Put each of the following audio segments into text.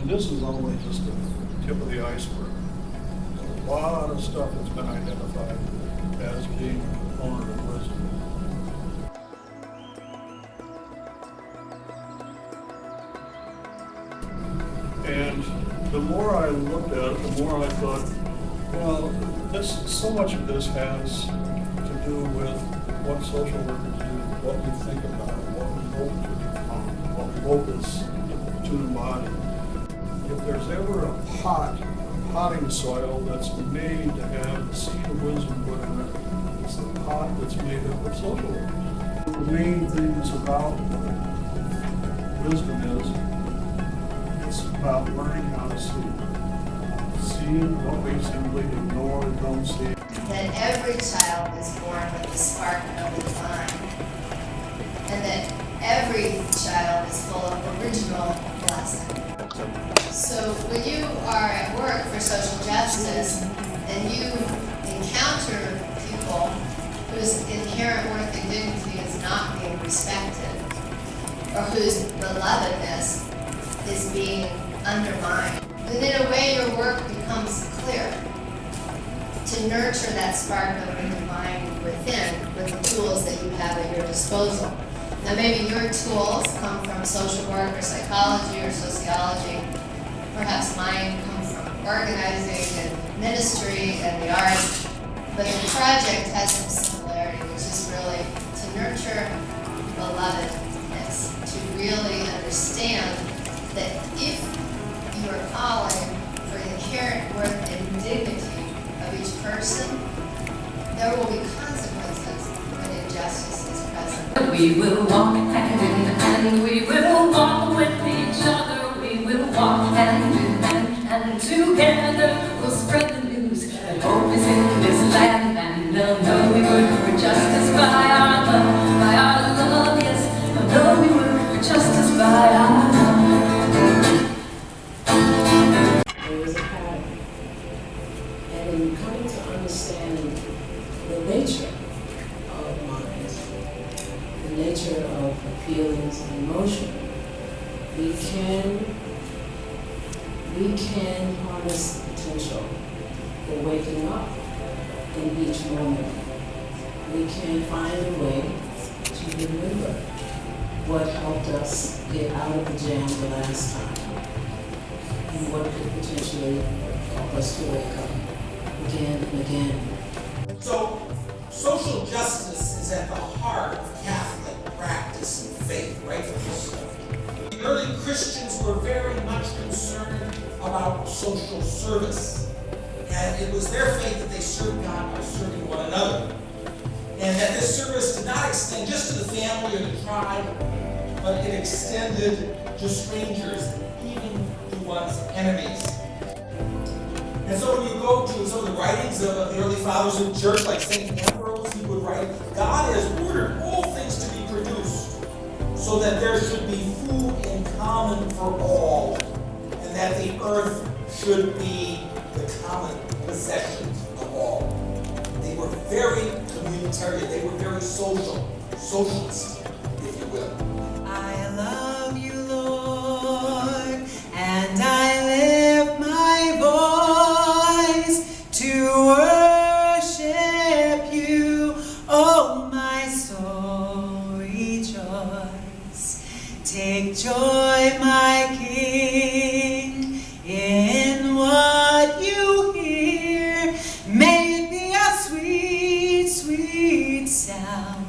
And this is only just the tip of the iceberg. There's a lot of stuff that's been identified as being a component of wisdom. And the more I looked at it, the more I thought, well, so much of this has to do with what social workers do, what we think about, what we hope to become, what we hope is to embody. If there's ever a potting soil that's made to have the seed of wisdom put in it, it's the pot that's made up of social workers. The main things about wisdom is it's about learning how to see. Seeing what we simply ignore and don't see. That every child is born with the spark of the divine, and that every child is full of original blessing. So when you are at work for social justice and you encounter people whose inherent worth and dignity is not being respected, or whose belovedness is being undermined, then in a way your work becomes clear to nurture that spark of the divine within with the tools that you have at your disposal. Now maybe your tools come from social work or psychology or sociology. Perhaps mine come from organizing and ministry and the arts. But the project has some similarity, which is really to nurture belovedness, to really understand that if you are calling for the inherent worth and dignity of each person, there will be consequences when injustice is present. We will walk hand in hand, we will walk with each other, we will walk hand in hand, and together we'll spread the news that hope is in this land, and they'll know we work for justice by our love, yes, they'll know we work for justice by our love. There is a pattern, and in coming to understand the nature of mind, the nature of feelings and emotion, we can harness the potential for waking up in each moment. We can find a way to remember what helped us get out of the jam the last time, and what could potentially help us to wake up again and again. So, social justice is at the heart of Catholic practice and faith, right from the start. The early Christians were very much concerned about social service. And it was their faith that they served God by serving one another. And that this service did not extend just to the family or the tribe, but it extended to strangers, even to one's enemies. And so when you go to some of the writings of the early fathers of the church, like St. Ambrose, he would write, God has ordered all things to be produced, so that there should be food in common for all, and that the earth should be the common possession of all. They were very communitarian, they were very socialist, if you will. I love you, Lord, and I lift my voice to worship you. Oh, my soul, rejoice. Take joy, my King, in what you hear. May it be a sweet, sweet sound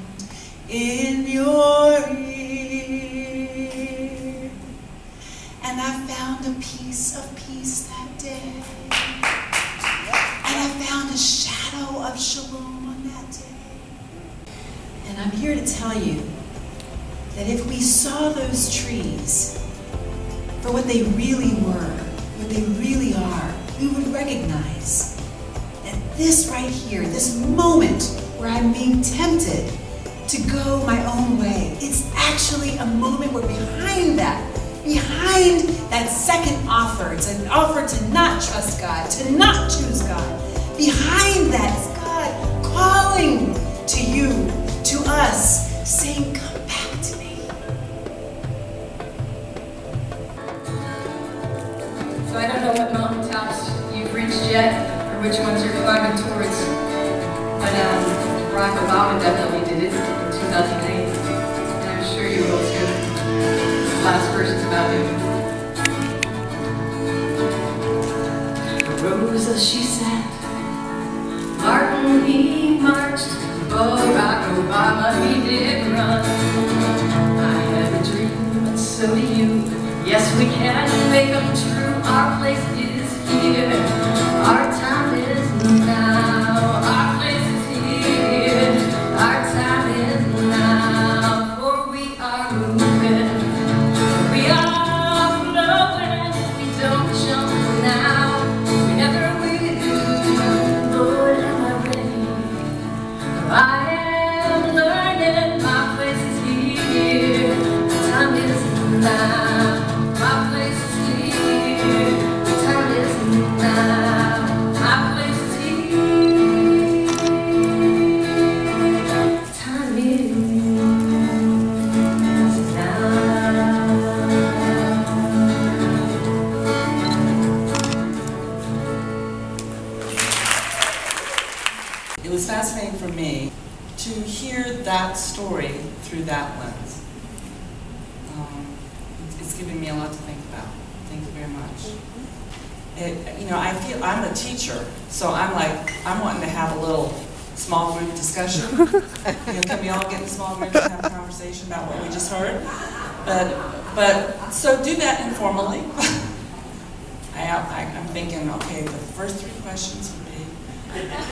in your ear. And I found a piece of peace that day. And I found a shadow of shalom on that day. And I'm here to tell you that if we saw those trees for what they really were, what they really are, we would recognize that this right here, this moment where I'm being tempted to go my own way, it's actually a moment where behind that second offer, it's an offer to not trust God, to not choose God. Behind that is God calling to you, to us, saying, come back to me. So I don't know what mountaintops you've reached yet, or which ones you're climbing towards, but Barack Obama definitely did it in 2008, and I'm sure you will too. Last version's about you. Rosa, she said, Martin, he marched, Barack Obama, he did run. I have a dream, and so do you. Yes, we can make them true. Our place is here. Our time is now. Our place is here. Our time is now. For we are moving. We are flowing. We don't jump now. We never will. Lord, am I ready? I am learning. My place is here. The time is now. My place is here. The time is now. My place is here. The time is now. It was fascinating for me to hear that story through that lens. It's given me a lot to think about. Thank you very much. I feel I'm a teacher, so I'm wanting to have a little small group discussion. Can we all get in small groups and have a conversation about what we just heard? But so do that informally. I'm thinking, okay, the first 3 questions would be,